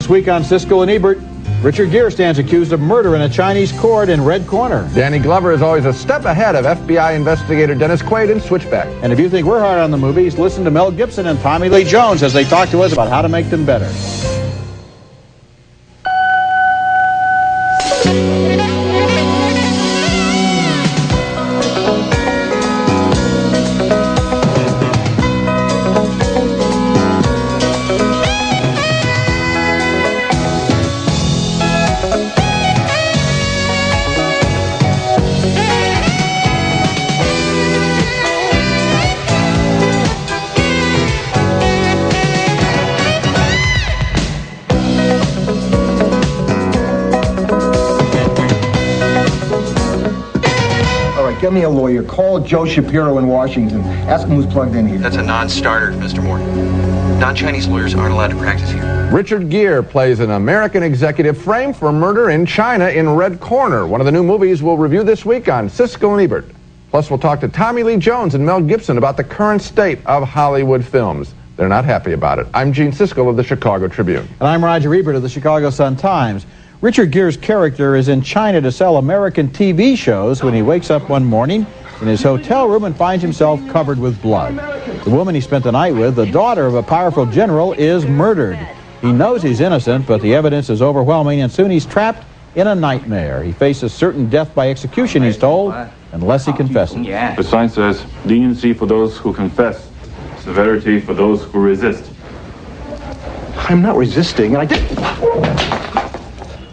This week on Siskel and Ebert, Richard Gere stands accused of murder in a Chinese court in Red Corner. Danny Glover is always a step ahead of FBI investigator Dennis Quaid in Switchback. And if you think we're hard on the movies, listen to Mel Gibson and Tommy Lee Jones as they talk to us about how to make them better. Get me a lawyer. Call Joe Shapiro in Washington. Ask him who's plugged in here. That's a non-starter, Mr. Moore. Non-Chinese lawyers aren't allowed to practice here. Richard Gere plays an American executive framed for murder in China in Red Corner, one of the new movies we'll review this week on Siskel and Ebert. Plus, we'll talk to Tommy Lee Jones and Mel Gibson about the current state of Hollywood films. They're not happy about it. I'm Gene Siskel of the Chicago Tribune. And I'm Roger Ebert of the Chicago Sun-Times. Richard Gere's character is in China to sell American TV shows when he wakes up one morning in his hotel room and finds himself covered with blood. The woman he spent the night with, the daughter of a powerful general, is murdered. He knows he's innocent, but the evidence is overwhelming, and soon he's trapped in a nightmare. He faces certain death by execution, he's told, unless he confesses. The sign says, leniency for those who confess, severity for those who resist. I'm not resisting, and I didn't...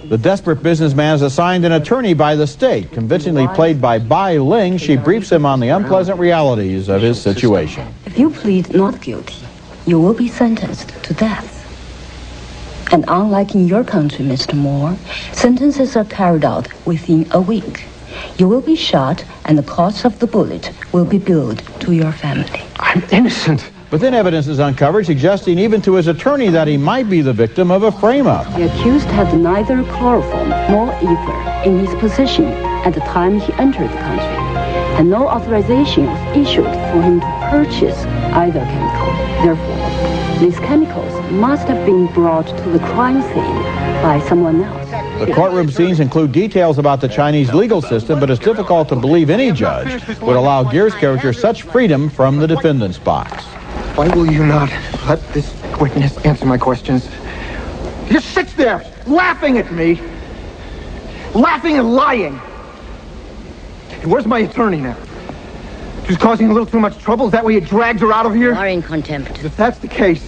The desperate businessman is assigned an attorney by the state. Convincingly played by Bai Ling, she briefs him on the unpleasant realities of his situation. If you plead not guilty, you will be sentenced to death. And unlike in your country, Mr. Moore, sentences are carried out within a week. You will be shot, and the cost of the bullet will be billed to your family. I'm innocent. But then evidence is uncovered suggesting even to his attorney that he might be the victim of a frame-up. The accused had neither chloroform nor ether in his possession at the time he entered the country, and no authorization was issued for him to purchase either chemical. Therefore, these chemicals must have been brought to the crime scene by someone else. The courtroom scenes include details about the Chinese legal system, but it's difficult to believe any judge would allow Gere's character such freedom from the defendant's box. Why will you not let this witness answer my questions? He just sits there, laughing at me. Laughing and lying. And where's my attorney now? She's causing a little too much trouble? Is that why you dragged her out of here? You are in contempt. If that's the case,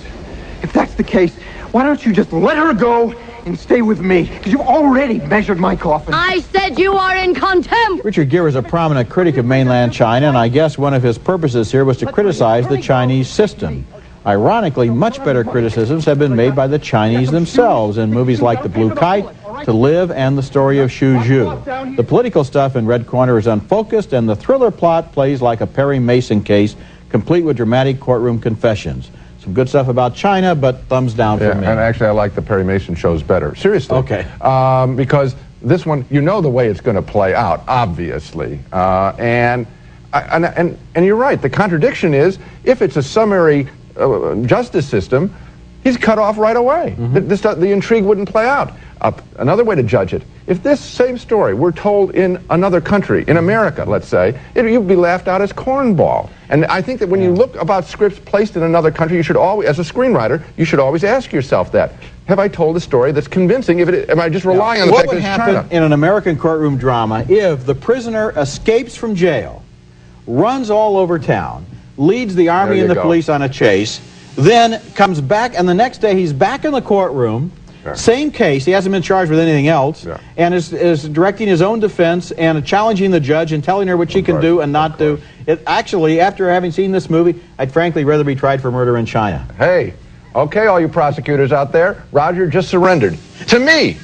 why don't you just let her go and stay with me? Because you've already measured my coffin. I said you are in contempt! Richard Gere is a prominent critic of mainland China, and I guess one of his purposes here was to criticize the Chinese system. Ironically, much better criticisms have been made by the Chinese themselves in movies like The Blue Kite, To Live, and The Story of Xu Zhu. The political stuff in Red Corner is unfocused, and the thriller plot plays like a Perry Mason case, complete with dramatic courtroom confessions. Some good stuff about China, but thumbs down for me. And actually, I like the Perry Mason shows better. Seriously. Okay. Because this one, you know the way it's going to play out, obviously. And you're right. The contradiction is, if it's a summary justice system, he's cut off right away. The intrigue wouldn't play out. Another way to judge it, if this same story were told in another country, in America, let's say, you'd be laughed out as cornball. And I think that when you look about scripts placed in another country, you should always, as a screenwriter, you should always ask yourself that. Have I told a story that's convincing? Am I just relying on the fact that it's China? What would happen in an American courtroom drama if the prisoner escapes from jail, runs all over town, leads the army and the police on a chase, then comes back, and the next day he's back in the courtroom, same case, he hasn't been charged with anything else, and is directing his own defense and challenging the judge and telling her what she can do and not do. Actually, after having seen this movie, I'd frankly rather be tried for murder in China. Hey, okay, all you prosecutors out there, Roger just surrendered. To me!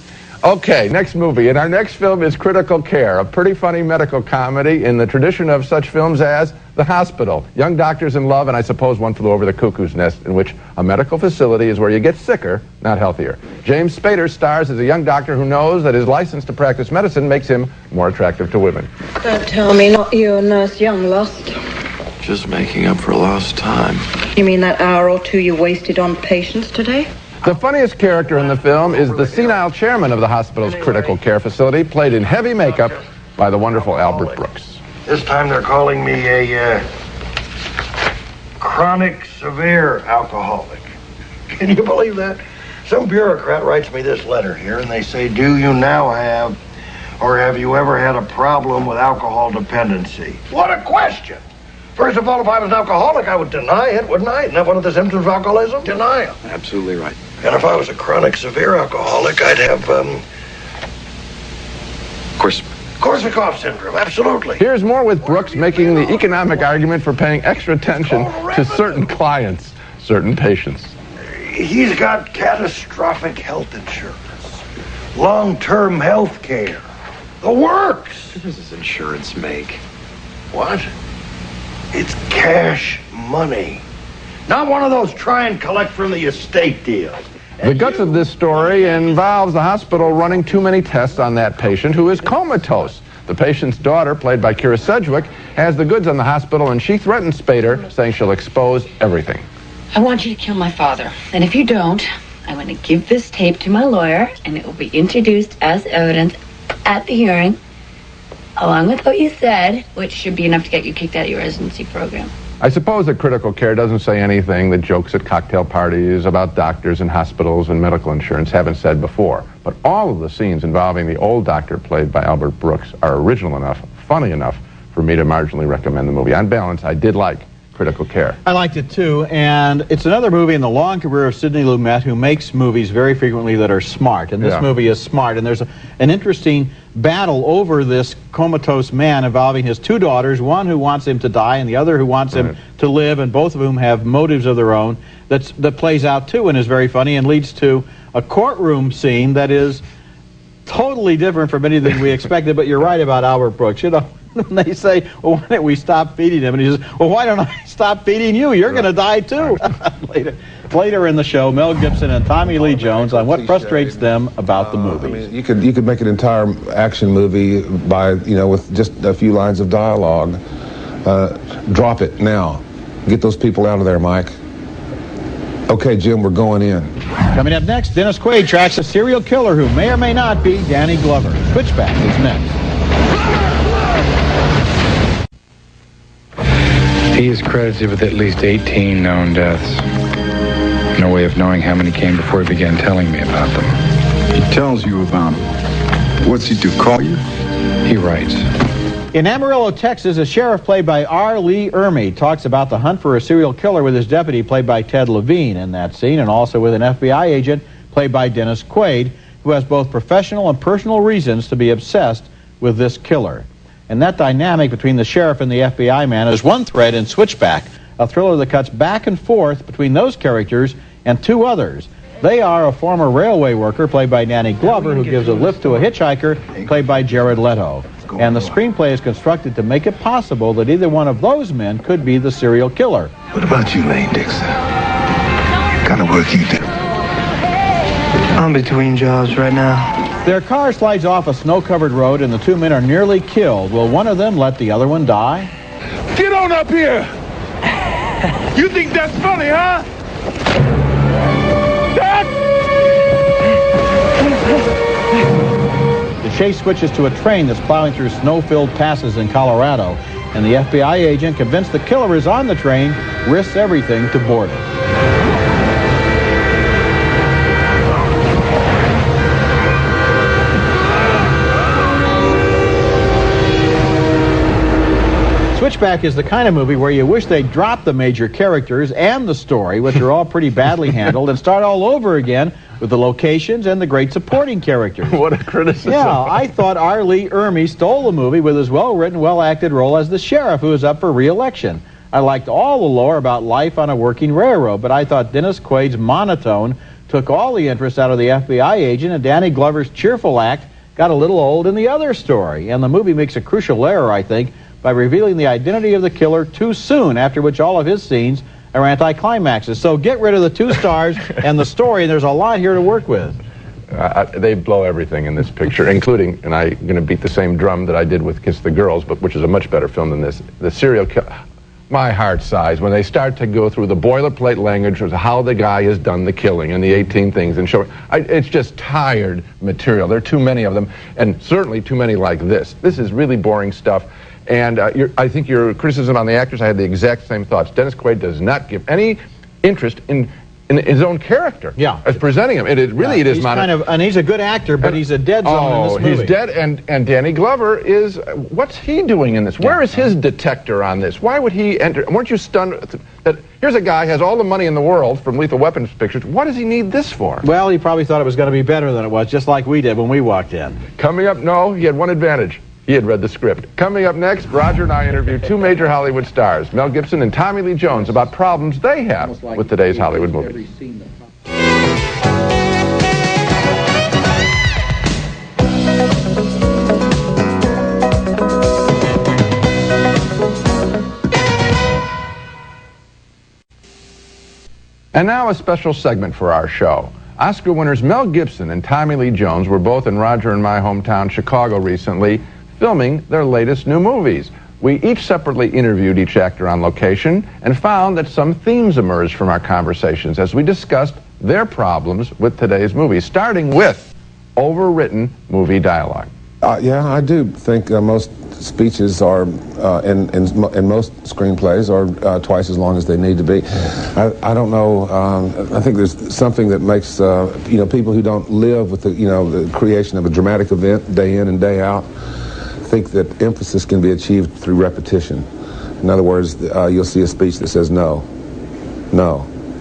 Okay, next movie. And our next film is Critical Care, a pretty funny medical comedy in the tradition of such films as The Hospital, Young Doctors in Love, and I suppose One Flew Over the Cuckoo's Nest, in which a medical facility is where you get sicker, not healthier. James Spader stars as a young doctor who knows that his license to practice medicine makes him more attractive to women. Don't tell me not you and Nurse Young lost. Just making up for lost time. You mean that hour or two you wasted on patients today? The funniest character in the film is the senile chairman of the hospital's critical care facility, played in heavy makeup by the wonderful Albert Brooks. This time they're calling me a chronic severe alcoholic. Can you believe that? Some bureaucrat writes me this letter here, and they say, do you now have, or have you ever had a problem with alcohol dependency? What a question! First of all, if I was an alcoholic, I would deny it, wouldn't I? Isn't that one of the symptoms of alcoholism? Denial. Absolutely right. And if I was a chronic severe alcoholic, I'd have, Korsakoff syndrome, absolutely. Here's more with Brooks making the economic argument for paying extra attention to certain clients, certain patients. He's got catastrophic health insurance, long-term health care, the works. What does this insurance make? What? It's cash money. Not one of those try and collect from the estate deals. The guts of this story involves the hospital running too many tests on that patient who is comatose. The patient's daughter, played by Kira Sedgwick, has the goods on the hospital, and she threatens Spader, saying she'll expose everything. I want you to kill my father. And if you don't, I'm going to give this tape to my lawyer, and it will be introduced as evidence at the hearing, along with what you said, which should be enough to get you kicked out of your residency program. I suppose that critical care doesn't say anything that jokes at cocktail parties about doctors and hospitals and medical insurance haven't said before. But all of the scenes involving the old doctor, played by Albert Brooks, are original enough, funny enough, for me to marginally recommend the movie. On balance, I did like Critical Care. I liked it too, and it's another movie in the long career of Sidney Lumet, who makes movies very frequently that are smart, and this movie is smart. And there's an interesting battle over this comatose man involving his two daughters, one who wants him to die and the other who wants him to live, and both of whom have motives of their own. That plays out too and is very funny and leads to a courtroom scene that is totally different from anything we expected. But you're right about Albert Brooks. You know, when they say, well, why don't we stop feeding him? And he says, well, why don't I stop feeding you? You're going to die too. Later in the show, Mel Gibson and Tommy Lee Jones on what frustrates them about the movie. I mean, you could make an entire action movie by, you know, with just a few lines of dialogue. Drop it now. Get those people out of there, Mike. Okay, Jim, we're going in. Coming up next, Dennis Quaid tracks a serial killer who may or may not be Danny Glover. Switchback is next. He is credited with at least 18 known deaths. No way of knowing how many came before he began telling me about them. He tells you about them. What's he do, call you? He writes. In Amarillo, Texas, a sheriff played by R. Lee Ermey talks about the hunt for a serial killer with his deputy played by Ted Levine in that scene, and also with an FBI agent played by Dennis Quaid, who has both professional and personal reasons to be obsessed with this killer. And that dynamic between the sheriff and the FBI man is one thread in Switchback, a thriller that cuts back and forth between those characters and two others. They are a former railway worker, played by Danny Glover, who gives a lift to a hitchhiker, played by Jared Leto. And the screenplay is constructed to make it possible that either one of those men could be the serial killer. What about you, Lane Dixon? What kind of work you do? I'm between jobs right now. Their car slides off a snow-covered road and the two men are nearly killed. Will one of them let the other one die? Get on up here! You think that's funny, huh? The chase switches to a train that's plowing through snow-filled passes in Colorado, and the FBI agent, convinced the killer is on the train, risks everything to board it. Switchback is the kind of movie where you wish they'd drop the major characters and the story, which are all pretty badly handled, and start all over again with the locations and the great supporting characters. What a criticism. Yeah, I thought R. Lee Ermey stole the movie with his well-written, well-acted role as the sheriff who is up for re-election. I liked all the lore about life on a working railroad, but I thought Dennis Quaid's monotone took all the interest out of the FBI agent, and Danny Glover's cheerful act got a little old in the other story. And the movie makes a crucial error, I think, by revealing the identity of the killer too soon, after which all of his scenes are anticlimaxes. So get rid of the two stars and the story, and there's a lot here to work with. They blow everything in this picture, including, and I'm going to beat the same drum that I did with Kiss the Girls, but which is a much better film than this, the serial killer. my heart sighs when they start to go through the boilerplate language of how the guy has done the killing and the 18 things and show. It's just tired material. There are too many of them, and certainly too many like this. This is really boring stuff. And I think your criticism on the actors, I had the exact same thoughts. Dennis Quaid does not give any interest in his own character as presenting him. It is he's kind of, and he's a good actor, but he's a dead zone in this movie. He's dead, and Danny Glover is, what's he doing in this? Where is his detector on this? Why would he enter? Weren't you stunned that here's a guy has all the money in the world from Lethal Weapons pictures. What does he need this for? Well, he probably thought it was going to be better than it was, just like we did when we walked in. Coming up, no, he had one advantage. He had read the script. Coming up next, Roger and I interview two major Hollywood stars, Mel Gibson and Tommy Lee Jones, about problems they have with today's Hollywood movies. And now a special segment for our show. Oscar winners Mel Gibson and Tommy Lee Jones were both in Roger and my hometown, Chicago, recently, filming their latest new movies. We each separately interviewed each actor on location and found that some themes emerged from our conversations as we discussed their problems with today's movies, starting with overwritten movie dialogue. Yeah, I do think most speeches are, in most screenplays, are twice as long as they need to be. I don't know. I think there's something that makes people who don't live with the creation of a dramatic event day in and day out think that emphasis can be achieved through repetition. In other words, you'll see a speech that says no.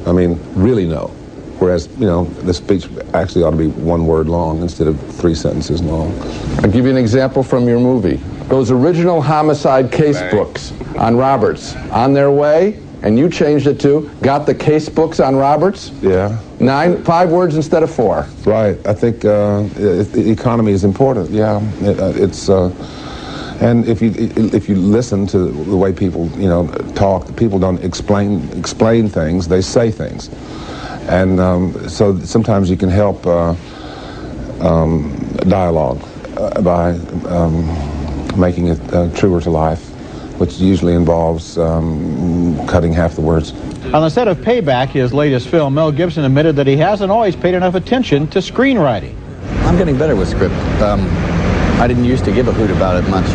I mean, really no. Whereas, the speech actually ought to be one word long instead of 3 sentences long. I'll give you an example from your movie. Those original homicide case books on Roberts, on their way, and you changed it to, got the case books on Roberts? Yeah. 5 words instead of 4. Right. I think economy is important. Yeah. And if you listen to the way people talk, people don't explain things. They say things, and so sometimes you can help dialogue by making it truer to life, which usually involves cutting half the words. On the set of Payback, his latest film, Mel Gibson admitted that he hasn't always paid enough attention to screenwriting. I'm getting better with script. I didn't used to give a hoot about it much,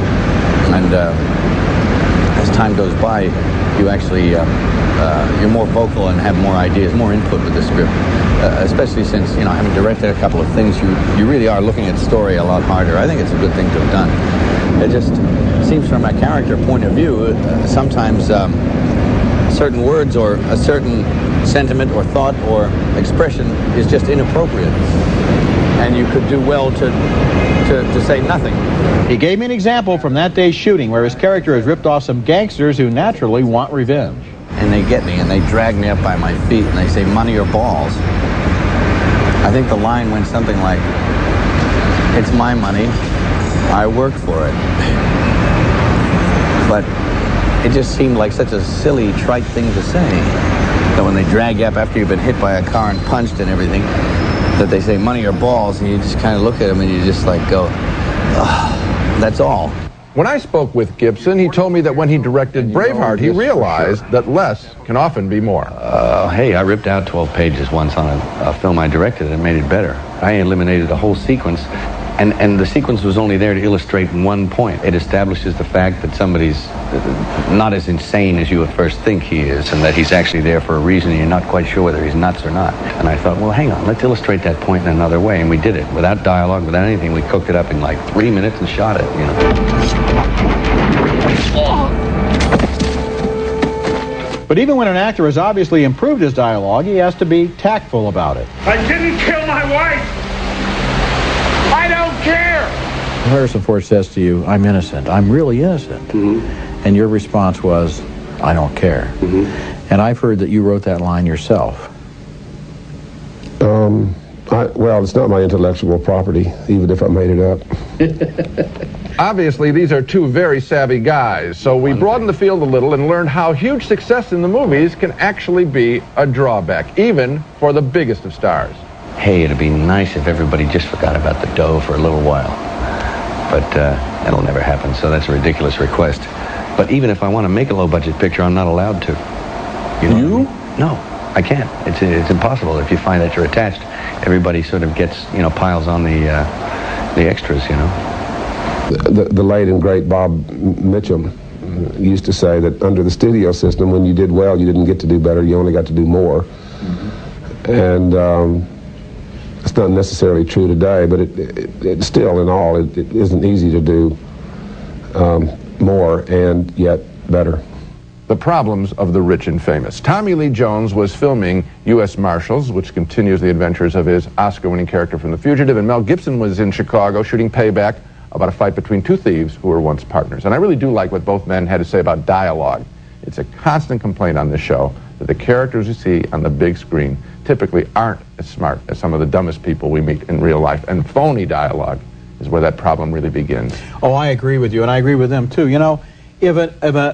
and as time goes by, you actually you're more vocal and have more ideas, more input with the script. Especially since having directed a couple of things, you really are looking at story a lot harder. I think it's a good thing to have done. It just seems from a character point of view, sometimes certain words or a certain sentiment or thought or expression is just inappropriate. And you could do well to say nothing. He gave me an example from that day's shooting where his character has ripped off some gangsters who naturally want revenge. And they get me and they drag me up by my feet and they say, money or balls. I think the line went something like, it's my money, I work for it. But it just seemed like such a silly, trite thing to say. That when they drag you up after you've been hit by a car and punched and everything, that they say money or balls, and you just kind of look at them and you just like go, that's all. When I spoke with Gibson, he told me that when he directed Braveheart, he realized that less can often be more. Hey, I ripped out 12 pages once on a film I directed and made it better. I eliminated a whole sequence, and the sequence was only there to illustrate one point. It establishes the fact that somebody's not as insane as you at first think he is, and that he's actually there for a reason and you're not quite sure whether he's nuts or not. And I thought, well, hang on, let's illustrate that point in another way, and we did it. Without dialogue, without anything, we cooked it up in like 3 minutes and shot it, But even when an actor has obviously improved his dialogue, he has to be tactful about it. I didn't kill my wife! I don't care! Harrison Ford says to you, I'm innocent. I'm really innocent. Mm-hmm. And your response was, I don't care. Mm-hmm. And I've heard that you wrote that line yourself. Well, it's not my intellectual property, even if I made it up. Obviously, these are two very savvy guys, so we broadened the field a little and learned how huge success in the movies can actually be a drawback, even for the biggest of stars. Hey, it'd be nice if everybody just forgot about the dough for a little while. But that'll never happen, so that's a ridiculous request. But even if I want to make a low-budget picture, I'm not allowed to. You? Know what I mean? No, I can't. It's impossible. If you find that you're attached, everybody sort of gets, piles on the extras, The late and great Bob Mitchum used to say that under the studio system, when you did well, you didn't get to do better, you only got to do more. And it's not necessarily true today, but it still, in all, it isn't easy to do more and yet better. The problems of the rich and famous. Tommy Lee Jones was filming U.S. Marshals, which continues the adventures of his Oscar-winning character from The Fugitive, and Mel Gibson was in Chicago shooting Payback about a fight between two thieves who were once partners. And I really do like what both men had to say about dialogue. It's a constant complaint on this show that the characters you see on the big screen typically aren't as smart as some of the dumbest people we meet in real life, and phony dialogue is where that problem really begins. Oh, I agree with you, and I agree with them too. If a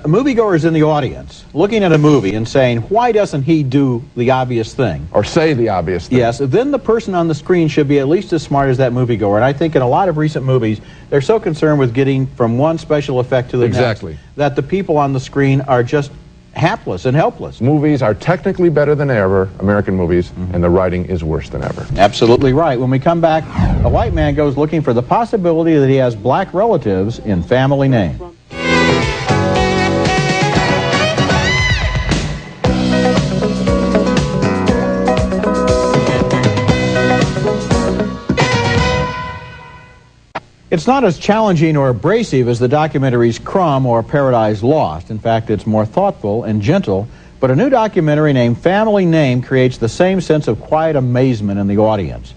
moviegoer is in the audience looking at a movie and saying, why doesn't he do the obvious thing? Or say the obvious thing. Yes, then the person on the screen should be at least as smart as that moviegoer. And I think in a lot of recent movies, they're so concerned with getting from one special effect to the next that the people on the screen are just hapless and helpless. Movies are technically better than ever, American movies, and the writing is worse than ever. Absolutely right. When we come back, a white man goes looking for the possibility that he has black relatives in Family Name. It's not as challenging or abrasive as the documentaries Crumb or Paradise Lost. In fact, it's more thoughtful and gentle, but a new documentary named Family Name creates the same sense of quiet amazement in the audience.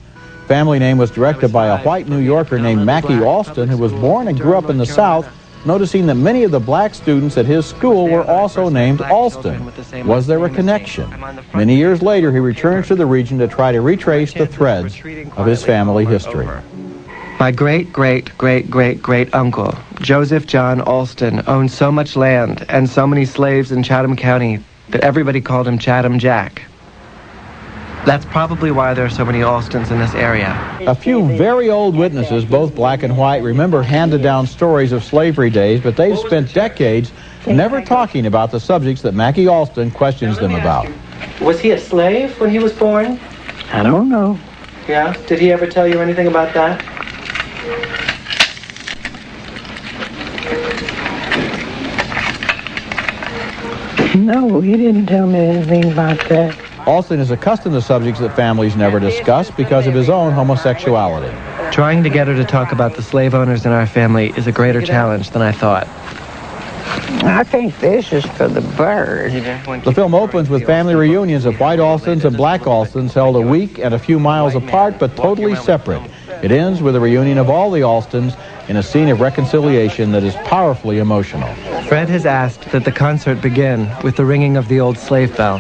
Family Name was directed by a white New Yorker named Mackie Alston, who was born and grew up in the South, noticing that many of the black students at his school were also named Alston. Was there a connection? Many years later, he returns to the region to try to retrace the threads of his family history. My great-great-great-great-great-uncle, Joseph John Alston, owned so much land and so many slaves in Chatham County that everybody called him Chatham Jack. That's probably why there are so many Alstons in this area. A few very old witnesses, both black and white, remember handed-down stories of slavery days, but they've spent decades never talking about the subjects that Mackie Alston questions them about. Was he a slave when he was born? I don't know. Yeah? Did he ever tell you anything about that? No, he didn't tell me anything about that. Alston is accustomed to subjects that families never discuss because of his own homosexuality. Trying to get her to talk about the slave owners in our family is a greater challenge than I thought. I think this is for the bird. The film opens with family reunions of white Alstons and black Alstons held a week and a few miles apart but totally separate. It ends with a reunion of all the Alstons in a scene of reconciliation that is powerfully emotional. Fred has asked that the concert begin with the ringing of the old slave bell.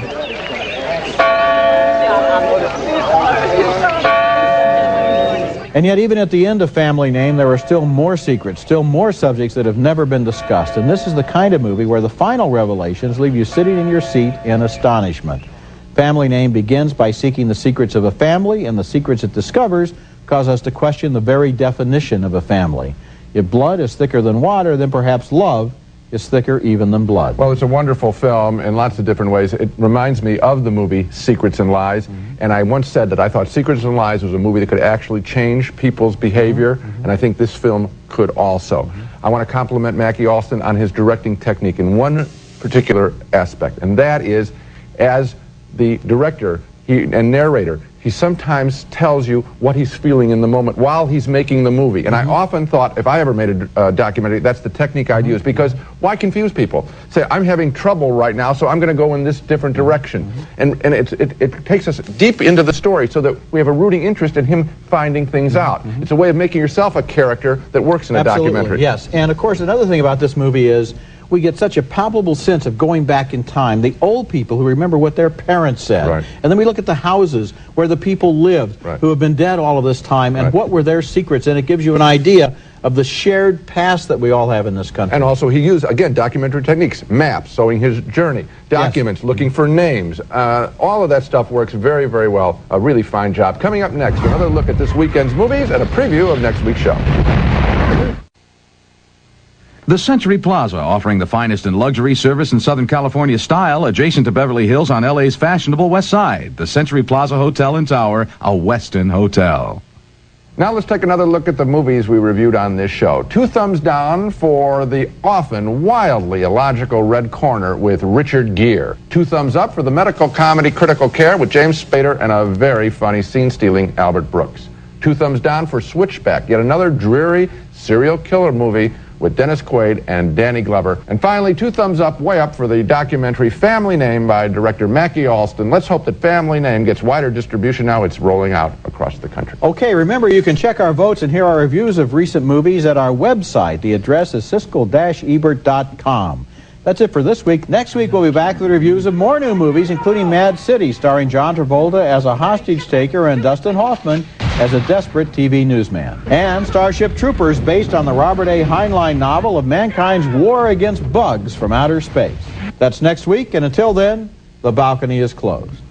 And yet, even at the end of Family Name, there are still more secrets, still more subjects that have never been discussed. And this is the kind of movie where the final revelations leave you sitting in your seat in astonishment. Family Name begins by seeking the secrets of a family, and the secrets it discovers cause us to question the very definition of a family. If blood is thicker than water, then perhaps love is thicker even than blood. Well, it's a wonderful film in lots of different ways. It reminds me of the movie Secrets and Lies, and I once said that I thought Secrets and Lies was a movie that could actually change people's behavior, and I think this film could also. I want to compliment Mackie Alston on his directing technique in one particular aspect, and that is, as the director and narrator, he sometimes tells you what he's feeling in the moment while he's making the movie. And I often thought, if I ever made a documentary, that's the technique I'd use, because why confuse people? Say, I'm having trouble right now, so I'm going to go in this different direction. And it takes us deep into the story so that we have a rooting interest in him finding things out. It's a way of making yourself a character that works in a documentary. Yes, and of course, another thing about this movie is we get such a palpable sense of going back in time. The old people who remember what their parents said. Right. And then we look at the houses where the people lived who have been dead all of this time, and what were their secrets. And it gives you an idea of the shared past that we all have in this country. And also he used, again, documentary techniques, maps, showing his journey, documents, looking for names. All of that stuff works very, very well. A really fine job. Coming up next, another look at this weekend's movies and a preview of next week's show. The Century Plaza, offering the finest in luxury, service, and Southern California style, adjacent to Beverly Hills on LA's fashionable West Side. The Century Plaza Hotel and Tower, a Westin hotel. Now let's take another look at the movies we reviewed on this show. 2 thumbs down for the often wildly illogical Red Corner with Richard Gere. 2 thumbs up for the medical comedy Critical Care with James Spader and a very funny scene-stealing Albert Brooks. 2 thumbs down for Switchback, yet another dreary serial killer movie with Dennis Quaid and Danny Glover. And finally, 2 thumbs up, way up for the documentary Family Name by director Mackie Alston. Let's hope that Family Name gets wider distribution now. It's rolling out across the country. Okay, remember you can check our votes and hear our reviews of recent movies at our website. The address is Siskel-Ebert.com. That's it for this week. Next week we'll be back with reviews of more new movies, including Mad City, starring John Travolta as a hostage taker and Dustin Hoffman as a desperate TV newsman. And Starship Troopers, based on the Robert A. Heinlein novel of mankind's war against bugs from outer space. That's next week, and until then, the balcony is closed.